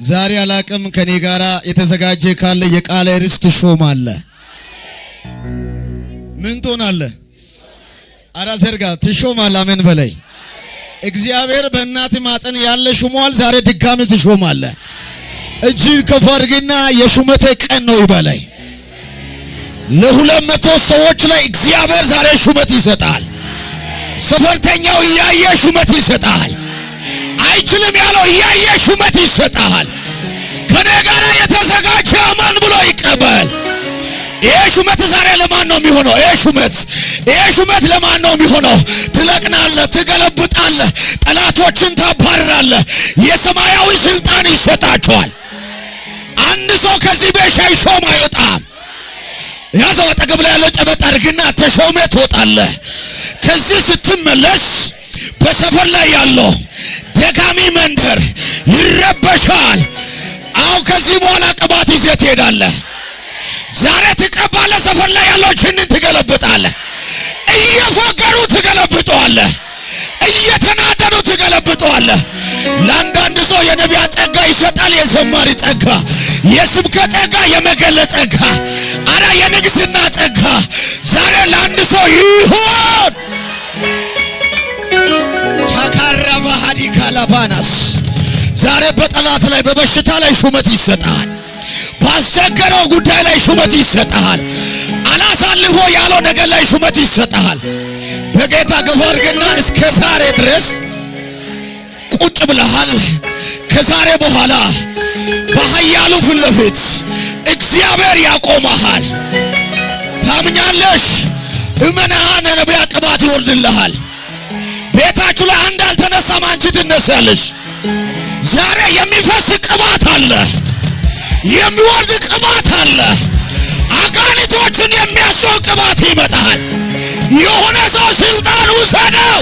ዛሬ አላቅም ከኔ ጋራ የተዘጋጀ ካለ የቃለ ርስት ትሾማለህ። ምን ትሆናለህ? አራ ዘርጋ ትሾማለህ። አሜን በላይ እግዚአብሔር በእናት ማፀን ያለ ሹሟል። ዛሬ ድጋሚ ትሾማለህ። እጅ ከፍ አድርግና የሹመቴ ቀን ነው ይበላይ። ለ200 ሰዎች ላይ እግዚአብሔር ዛሬ ሹመት ይሰጣል። ሰፈርተኛው እያየ ሹመት ይሰጣል። አይችልም ያለው እያየ ሹመት ይሰጣል። ከኔ ጋር የተዘጋጀ አማን ብሎ ይቀበል። ይሄ ሹመት ዛሬ ለማን ነው የሚሆነው? ይሄ ሹመት ለማን ነው የሚሆነው? ትለቅናለህ፣ ትገለብጣለህ፣ ጠላቶችን ታባርራለህ። የሰማያዊ ስልጣን ይሰጣቸዋል። አንድ ሰው ከዚህ ቤት ሳይሾም አይወጣም። ያዘው አጠገብ ላይ ያለው ጨበጥ አድርግና ተሾመ ትወጣለህ። ከዚህ ስትመለስ በሰፈር ላይ ያለው ደጋሚ መንደር ይረበሻል። አሁን ከዚህ በኋላ ቅባት ይዘህ ትሄዳለህ። ዛሬ ትቀባለህ። ሰፈር ላይ ያለው ጅንን ትገለብጣለህ። እየፎገሩ ትገለብጠዋለህ። እየተናደዱ ትገለብጠዋለህ። ለአንዳንድ ሰው የነቢያት ጸጋ ይሰጣል። የዘማሪ ጸጋ፣ የስብከት ጸጋ፣ የመገለጥ ጸጋ፣ አረ የንግስና ጸጋ ዛሬ ለአንድ ሰው ይሁን። ቻካራባ ሀዲካ ላባናስ ዛሬ በጠላት ላይ በበሽታ ላይ ሹመት ይሰጣል። ባስቸገረው ጉዳይ ላይ ሹመት ይሰጣል። አላሳልፎ ያለው ነገር ላይ ሹመት ይሰጣል። በጌታ ገፋርግና እስከ ዛሬ ድረስ ቁጭ ብለሃል። ከዛሬ በኋላ በኃያሉ ፊት ለፊት እግዚአብሔር ያቆመሃል። ታምኛለሽ? እመናሃን ነቢያ ቅባት ይወርድልሃል። ቤታችሁ ላይ አንድ አልተነሳም፣ አንቺ ትነሳለሽ። ዛሬ የሚፈስ ቅባት አለ፣ የሚወርድ ቅባት አለ። አጋንንቶችን የሚያስወው ቅባት ይመጣል። የሆነ ሰው ስልጣን ውሰደው።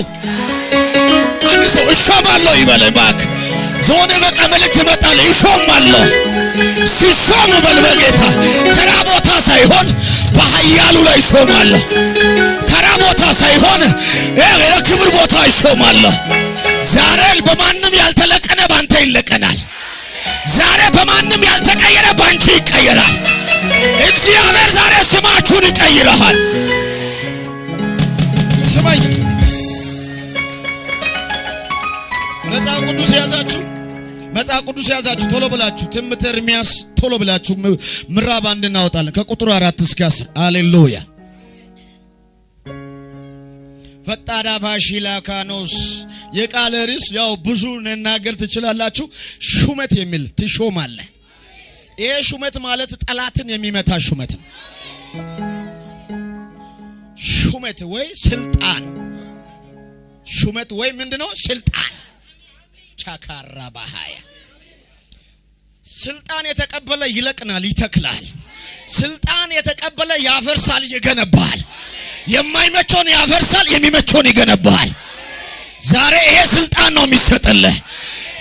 አንድ ሰው እሾማለሁ ይበል እባክህ። ዞን በቃ መልእክት ይመጣል። እሾማለሁ ሲሾም በል በጌታ ተራ ቦታ ሳይሆን በኃያሉ ላይ እሾማለሁ። ተራ ቦታ ሳይሆን የክብር ቦታ እሾማለሁ። ዛሬ በማንም ያልተለቀነ ባንተ ይለቀናል። ዛሬ በማንም ያልተቀየረ ባንቺ ይቀየራል። እግዚአብሔር ዛሬ ስማችሁን ይቀይራል። ስማኝ፣ መጽሐፍ ቅዱስ ያዛችሁ ቶሎ ብላችሁ ትንቢተ ኤርምያስ ቶሎ ብላችሁ ምዕራፍ 1 እናወጣለን ከቁጥር 4 እስከ 10። ሃሌሉያ ፈጣዳ ባሺላካኖስ የቃለ ርዕስ ያው ብዙ ነናገር ትችላላችሁ። ሹመት የሚል ትሾማለህ። ይሄ ሹመት ማለት ጠላትን የሚመታ ሹመት፣ ሹመት ወይ ስልጣን፣ ሹመት ወይ ምንድነው? ስልጣን። ቻካራ ባሃያ ስልጣን የተቀበለ ይለቅናል፣ ይተክላል። ስልጣን የተቀበለ ያፈርሳል፣ ይገነባል። የማይመቸውን ያፈርሳል፣ የሚመቸውን ይገነባል። ዛሬ ይሄ ስልጣን ነው የሚሰጥልህ።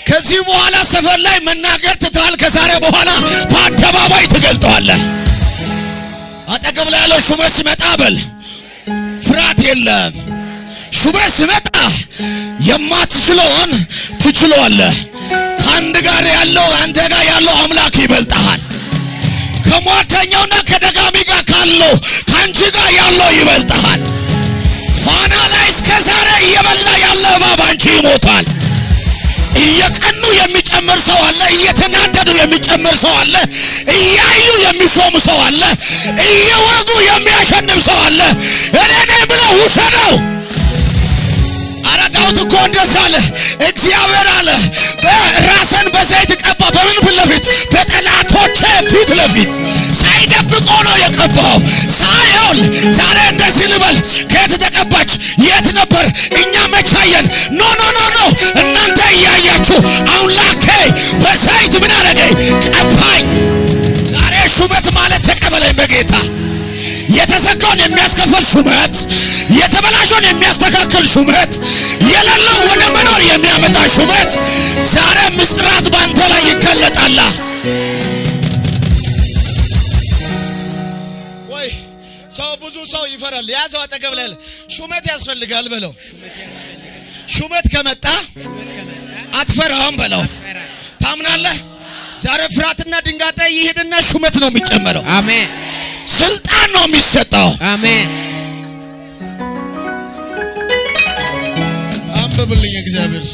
ከዚህ በኋላ ሰፈር ላይ መናገር ትተሃል። ከዛሬ በኋላ በአደባባይ ትገልጠዋለህ። አጠገብ ላይ ያለው ሹመት ሲመጣ በል ፍርሃት የለም። ሹመት ሲመጣ የማትችለውን ትችለዋለህ። ከአንድ ጋር ያለው አንተ ጋር ያለው አምላክ ይበልጣል። ከሟርተኛውና ከደጋሚ ጋር ካለው ከአንቺ ጋር ያለው ይበልጣል። ፋና ላይ እስከ ዛሬ እየበላ ያለ እባብ አንቺ ይሞታል። እየቀኑ የሚጨምር ሰው አለ፣ እየተናደዱ የሚጨምር ሰው አለ፣ እያዩ የሚሾም ሰው አለ፣ እየወጉ የሚያሸንፍ ሰው አለ። እኔ ነኝ ብሎ ውሰደው። አረ ዳዊት እኮ እንደዛ አለ። እግዚአብሔር አለ ራስን በዘይት ቀባ። በምን ፊት ለፊት? በጠላቶቼ ፊት ለፊት ሳይደብቆ ነው የቀባው። ሳይሆን ዛሬ እንደዚህ ልበል፣ ከየት ተቀባች? የት ነበር? እኛ መቻየን? ኖ እናንተ እያያችሁ አምላኬ በዘይት ምን አደረገኝ? ቀባኝ። ዛሬ ሹመት ማለት ተቀበለኝ በጌታ። የተዘጋውን የሚያስከፍል ሹመት፣ የተበላሸውን የሚያስተካክል ሹመት፣ የሌለው ወደ መኖር የሚያመጣ ሹመት ዛሬ ምስጢራት ባንተ ላይ ይገለጣል። ወይ ብዙ ሰው ይፈራል። ያዘው አጠገብ ላይ ሹመት ያስፈልጋል በለው። ሹመት ከመጣ አትፈራም በለው። ታምናለህ? ዛሬ ፍርሃትና ድንጋጤ ይሄድና ሹመት ነው የሚጨመረው። አሜን። ስልጣን ነው የሚሰጠው። አሜን። አንብብልኝ እግዚአብሔር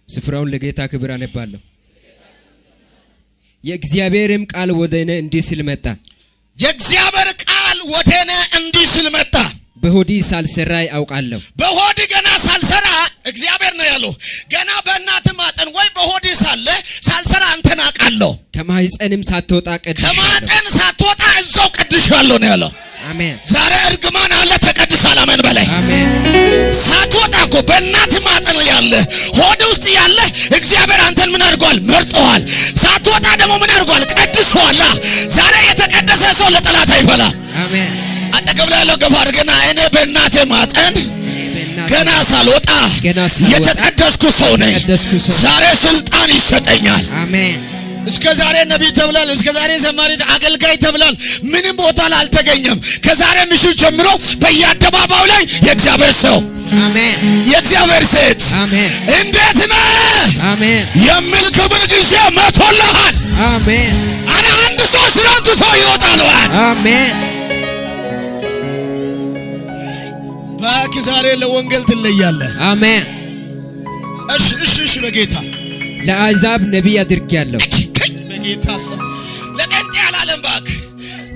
ስፍራውን ለጌታ ክብር አነባለሁ። የእግዚአብሔርም ቃል ወደ እኔ እንዲህ ሲል መጣ። የእግዚአብሔር ቃል ወደ እኔ እንዲህ ሲል መጣ። በሆዲ ሳልሰራ አውቃለሁ። በሆዲ ገና ሳልሰራ እግዚአብሔር ነው ያለው። ገና በእናት ማህፀን ወይ በሆዲ ሳለ ሳልሰራ አንተን አውቃለሁ። ከማህፀንም ሳትወጣ ቀድሻለሁ። ከማህፀን ሳትወጣ እዛው ቀድሻለሁ ነው ያለው። አሜን። ዛሬ እርግማን አለ ተቀድሻል። አሜን በላይ። አሜን። ሳትወጣ እኮ በእናት ማህፀን ያለ ሆድ ውስጥ ያለ እግዚአብሔር አንተን ምን አድርጓል? መርጦሃል። ሳትወጣ ደግሞ ምን አድርጓል? ቀድሷል። ዛሬ የተቀደሰ ሰው ለጠላት አይፈላ። አሜን። አጠገብ ላይ ያለው ገፋ አድርገና እኔ በእናቴ ማህፀን ገና ሳልወጣ የተቀደስኩ ሰው ነኝ። ዛሬ ስልጣን ይሰጠኛል። አሜን። እስከ ዛሬ ነብይ ተብላል፣ እስከ ዛሬ ዘማሪ አገልጋይ ተብላል። ምንም ቦታ ላይ አልተገኘም። ከዛሬ ምሽት ጀምሮ በየአደባባዩ ላይ የእግዚአብሔር ሰው፣ አሜን፣ የእግዚአብሔር ሴት፣ አሜን፣ እንዴት ነህ አሜን የሚል ክብር ጊዜ መጥቶልሃል። አሜን። አለ አንድ ሰው ስራውን ትቶ ይወጣል። አሜን። ባክ ዛሬ ለወንጌል ትለያለህ። አሜን። እሺ በጌታ ለአሕዛብ ነቢይ አድርጌያለሁ። በጌታ ስም ለጴንጤ አላለም። ባክ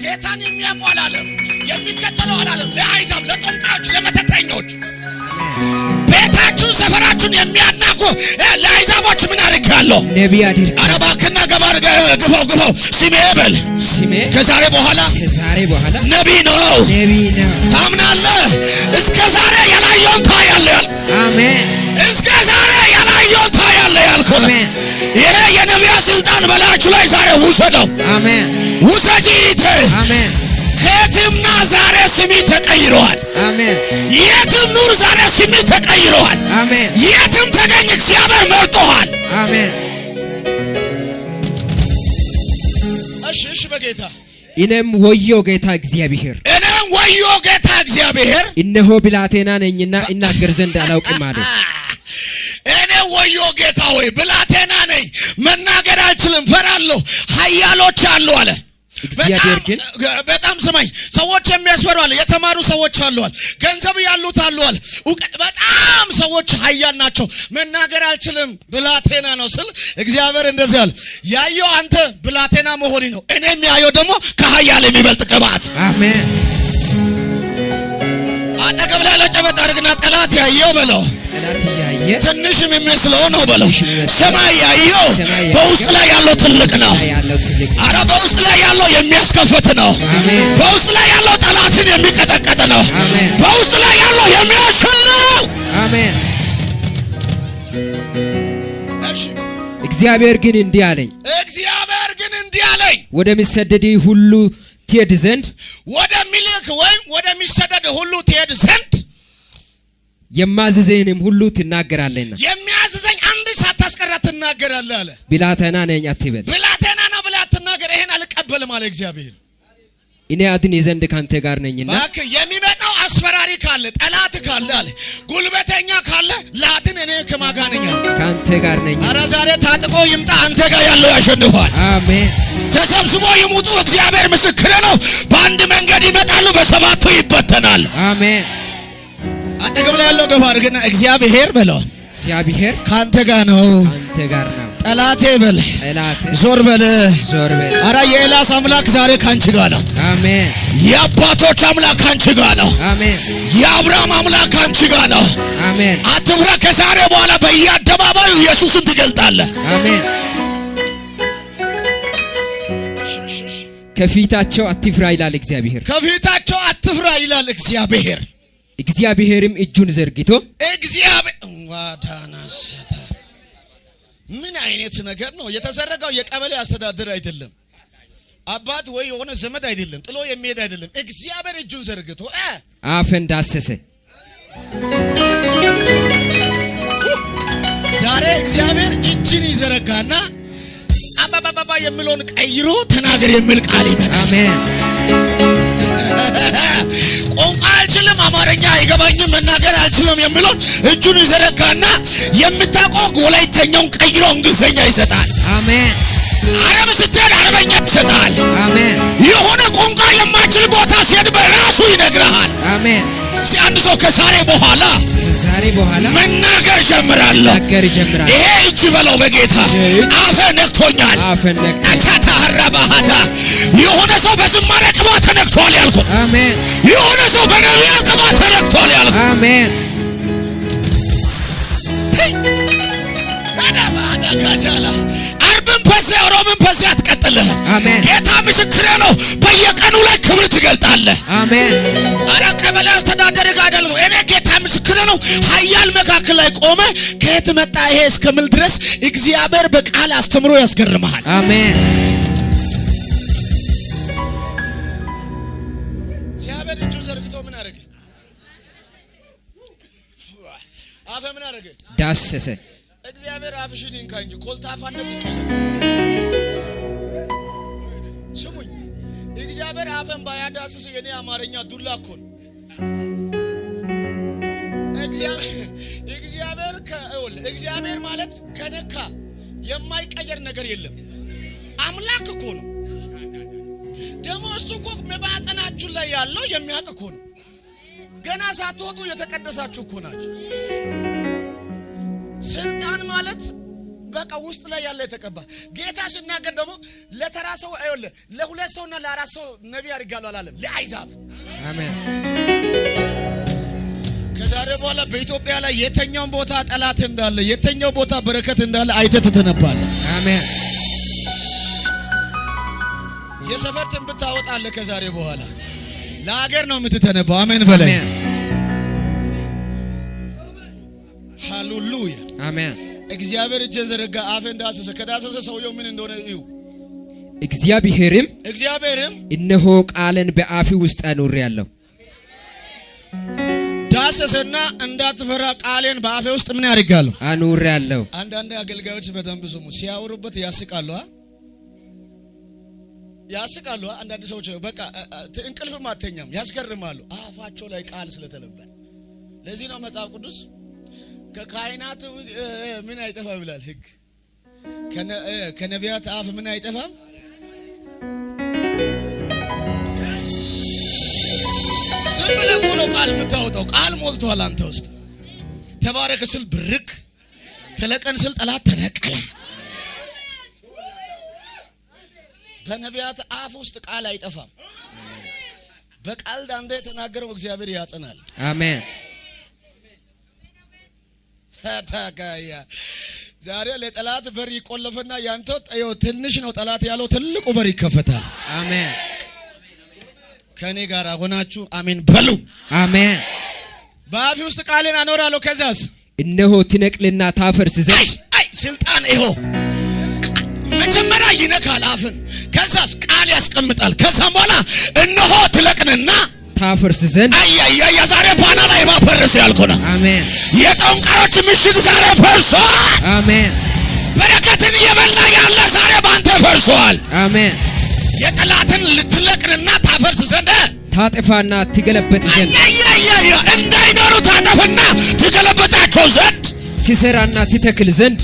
ጌታን የሚያውቁ አላለም፣ የሚከተለው አላለም። ለአሕዛብ፣ ለጠንቋዮች፣ ለመተተኞች ቤታችሁን ሰፈራችሁን የሚያናቁ ለአሕዛቦች ምን አድርጌያለሁ? ነቢይ አድርጌያለሁ። ኧረ እባክህና ግባው ስሜ በል። ስሜ ከዛሬ በኋላ ነቢይ ነው። ታምናለህ? እስከ ዛሬ ያላየውን ታያለህ። አሜን። እስከ ዛሬ ያላየውን ታያለህ ያልኩህ ነው። ይሄ የነቢያት ስልጣን በላችሁ ላይ ዛሬ ውሰደው። አሜን። ውሰጂ እህቴ። አሜን። ከየትምና ዛሬ ስሚ ተቀይረዋል። አሜን። የትም ኑር ዛሬ ስሚ ተቀይረዋል። አሜን። የትም ተገኝ እግዚአብሔር መርጦሃል። አሜን። እሺ በጌታ እኔም ወዮ ጌታ እግዚአብሔር እነሆ ብላቴና ነኝና እናገር ዘንድ አላውቅም አለ። እኔ ወዮ ጌታ ሆይ ብላቴና ነኝ፣ መናገር አልችልም፣ ፈራለሁ፣ ኃያሎች አሉ አለ። እግዚአብሔር ግን በጣም ስማኝ፣ ሰዎች የሚያስፈሩ አለ፣ የተማሩ ሰዎች አሉ አለ፣ ገንዘብ ያሉት አሉ አለ፣ እውቀት በጣም ሰዎች ኃያል ናቸው፣ መናገር አልችልም፣ ብላቴና ነው ስል እግዚአብሔር እንደዚህ አለ፣ ያየው አንተ ብላቴና መሆኒ ነው፣ እኔ የሚያየው ደግሞ ከኃያል የሚበልጥ ቅባት። አሜን። አጠገብ ላይ ለጨበጥ አድርግና ጠላት ያየው በለው፣ ጠላት ያየ ትንሽም የሚመስለው ነው በለው፣ ሰማይ ያየው በውስጥ ላይ ያለው ትልቅ ነው። አረ በውስጥ ላይ ያለው የሚያስከፍት ነው። በውስጥ ላይ ያለው ጠላትን የሚቀጠቀጥ ነው። በውስጥ ላይ ያለው የሚያሸል ነው። አሜን። እሺ እግዚአብሔር ግን እንዲህ አለኝ፣ ወደሚሰደድ ሁሉ ትሄድ ዘንድ፣ ወደሚልክ ወይም ወደሚሰደድ ሁሉ ትሄድ ዘንድ የማዝዘኝንም ሁሉ ትናገራለህና። የሚያዝዘኝ አንድ ሳታስቀራ ትናገራለህ አለ። ብላቴና ነኝ አትበል። ብላቴና ነው ብለህ አትናገር። ይሄን አልቀበልም አለ እግዚአብሔር። እኔ አድን ዘንድ ካንተ ጋር ነኝና። ባክ የሚመጣው አስፈራሪ ካለ፣ ጠላት ካለ አለ፣ ጉልበተኛ ካለ ላድን እኔ ከማን ጋር ነኝ? ካንተ ጋር ነኝ። ኧረ ዛሬ ታጥቆ ይምጣ፣ አንተ ጋር ያለው ያሸንፋል። አሜን። ተሰብስቦ ይሙጡ፣ እግዚአብሔር ምስክር ነው። በአንድ መንገድ ይመጣሉ፣ በሰባቱ ይበተናል። አሜን። አጠገብ ላይ ያለው ገፋ አድርግና እግዚአብሔር በለው፣ እግዚአብሔር ካንተ ጋር ነው፣ ካንተ ጋር ነው። ጠላቴ በል፣ ጠላቴ ዞር በል፣ ዞር በል። ኧረ የኤልያስ አምላክ ዛሬ ካንቺ ጋር ነው። አሜን። የአባቶች አምላክ ካንቺ ጋር ነው። አሜን። የአብርሃም አምላክ ካንቺ ጋር ነው። አሜን። አትፍራ። ከዛሬ በኋላ በየአደባባዩ ኢየሱስን ትገልጣለህ። አሜን። ከፊታቸው አትፍራ ይላል እግዚአብሔር። ከፊታቸው አትፍራ ይላል እግዚአብሔር። እግዚአብሔርም እጁን ዘርግቶ እግዚአብሔር ዋዳናሰተ ምን አይነት ነገር ነው የተዘረጋው? የቀበሌ አስተዳደር አይደለም፣ አባት ወይ የሆነ ዘመድ አይደለም፣ ጥሎ የሚሄድ አይደለም። እግዚአብሔር እጁን ዘርግቶ አፈን ዳሰሰ። ዛሬ እግዚአብሔር እጅን ይዘረጋና አባባባ የሚለውን ቀይሮ ተናገር የሚል ቃል ይመጣል። አሜን። ቋንቋ አልችልም፣ አማርኛ አይገባኝም፣ መናገር አልችልም የሚለው እጁን ይዘረጋና የምታውቀው ወላይተኛውን ቀይሮ እንግሊዘኛ ይሰጣል። አሜን። አረብ ስትሄድ አረበኛ ይሰጣል። አሜን። የሆነ ቋንቋ የማይችል ቦታ ሲሄድ በራሱ ይነግርሃል። አሜን። አንድ ሰው ከዛሬ በኋላ መናገር ጀምራለሁ። ይሄ እጅ በለው በጌታ አፈ ነክቶኛል። አታታረባሃታ የሆነ ሰው በዝማሬ ቅባት ተነክቷል ያልኩት። አሜን። የሆነ ሰው በነቢያት ቅባት ተነክቷል ያልኩት። አሜን። አርብን በዚህ ሮብን በዚህ አትቀጥልህ። አሜን። ጌታ ምስክሬ ነው። በየቀኑ ላይ ክብር ትገልጣለህ። አሜን። አረ ቀበሌ አስተዳደር ጋር አይደለም። እኔ ጌታ ምስክሬ ነው። ኃያል መካከል ላይ ቆመ ከየት መጣ ይሄ እስከምል ድረስ እግዚአብሔር በቃል አስተምሮ ያስገርምሃል። አሜን። እግዚአብሔር እጁን ዘርግቶ ምን አደረገ? አፈ ምን አደረገ? ዳሰሰ። እግዚአብሔር አፍሽን እንካ እንጂ ኮልታፋነት ይቀየር። ስሙኝ፣ እግዚአብሔር አፈን ባያዳስስ የኔ አማርኛ ዱላ እኮ ነው። እግዚአብሔር ማለት ከነካ የማይቀየር ነገር የለም። አምላክ እኮ ነው። ደግሞ እሱ እኮ መባጸናችሁ ላይ ያለው የሚያውቅ እኮ ነው። ገና ሳትወጡ የተቀደሳችሁ እኮ ናችሁ። ስልጣን ማለት በቃ ውስጥ ላይ ያለ የተቀባ ጌታ ሲናገር ደግሞ ለተራ ሰው አይወለ ለሁለት ሰውና ለአራት ሰው ነብይ አድርጋለሁ አላለም፣ ለአይዛብ። አሜን። ከዛሬ በኋላ በኢትዮጵያ ላይ የተኛው ቦታ ጠላት እንዳለ የተኛው ቦታ በረከት እንዳለ አይተህ ትተነባለህ። አሜን። የሰፈር ትንቢት ታወጣለህ። ከዛሬ በኋላ ለሀገር ነው የምትተነባው። አሜን በላይ። ሃሌሉያ አሜን። እግዚአብሔር እጅን ዘረጋ፣ አፍን ዳሰሰ። ከዳሰሰ ሰውየው ምን እንደሆነ እዩ። እግዚአብሔርም እነሆ ቃልን በአፊ ውስጥ አኑሬአለሁ። ዳሰሰና እንዳትፈራ ቃሌን በአፌ ውስጥ ምን ያደርጋለሁ? አኑሬአለሁ። አንዳንድ አገልጋዮች በደንብ ስሙ፣ ሲያወሩበት ያስቃሉ። አንዳንድ ሰዎች በቃ እንቅልፍም አተኛም ያስገርማሉ፣ አፋቸው ላይ ቃል ስለተለበለ። ለዚህ ነው መጽሐፍ ቅዱስ ከካህናት ምን አይጠፋም ይላል ሕግ። ከነቢያት አፍ ምን አይጠፋም? ዝም ብለህ ብሎ ቃል የምታወጣው ቃል ሞልቷል አንተ ውስጥ። ተባረክ ስል ብርክ፣ ተለቀን ስል ጠላት ተነቀለ። በነቢያት አፍ ውስጥ ቃል አይጠፋም። በቃል አንተ የተናገረው እግዚአብሔር ያጸናል። አሜን። ታጋያ ዛሬ ለጠላት በር ይቆለፈና ያንተ ትንሽ ነው ጠላት ያለው ትልቁ በር ይከፈታል። አሜን። ከኔ ጋር ሆናችሁ አሜን በሉ። አሜን። በአፌ ውስጥ ቃልን አኖራለሁ። ከዛስ እነሆ ትነቅልና ታፈርስ ዘንድ ስልጣን ይኸው መጀመሪያ ይነካል አፍን። ከዛስ ቃል ያስቀምጣል። ከዛም በኋላ እነሆ ትለቅንና ታፈርስ ዘንድ ዛሬ ባና ላይ ባፈርስ ያልኩና አሜን። የጠንቋዮች ምሽግ ዛሬ ፈርሷል። አሜን። በረከትን እየበላ ያለ ዛሬ ባንተ ፈርሷል። አሜን። የጠላትን ልትለቅንና ታፈርስ ዘንድ ታጠፋና ትገለበጥ ዘንድ እንዳይኖሩ ታጠፍና ትገለበጣቸው ዘንድ ትሰራና ትተክል ዘንድ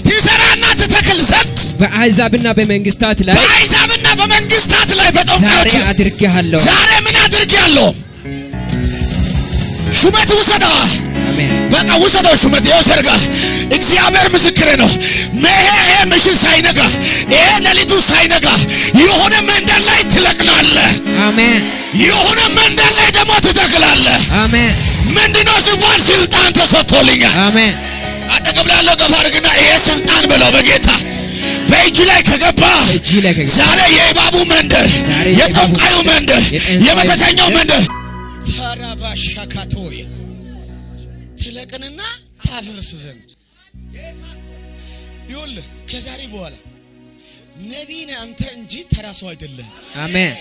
በአሕዛብና በመንግስታት ላይ ዛሬ አድርጌሃለሁ። ዛሬ ምን አድርጌሃለሁ? ሹመት ውሰዳ። አሜን። በቃ ውሰደው ሹመት ይወሰርጋ። እግዚአብሔር ምስክሬ ነው። ይሄ ምሽት ሳይነጋ ይሄ ሌሊቱ ሳይነጋ የሆነ መንደር ላይ ትለቅናለህ። አሜን። የሆነ መንደር ላይ ደግሞ ትተክላለህ። አሜን። ምንድነው ሲባል ስልጣን ተሰጥቶልኛል። አሜን። አጠገብ ላለው ገፋ አድርግና ይሄ ስልጣን በለው በጌታ በእጅ ላይ ከገባ ዛሬ የእባቡ መንደር፣ የጠንቋዩ መንደር፣ የመተተኛው መንደር ታራባሻካቶይ ትለቅንና ታፈርስ ዘንድ ይኸውልህ ከዛሬ በኋላ ነቢይ ነህ አንተ እንጂ ተራ ሰው አይደለም። አሜን።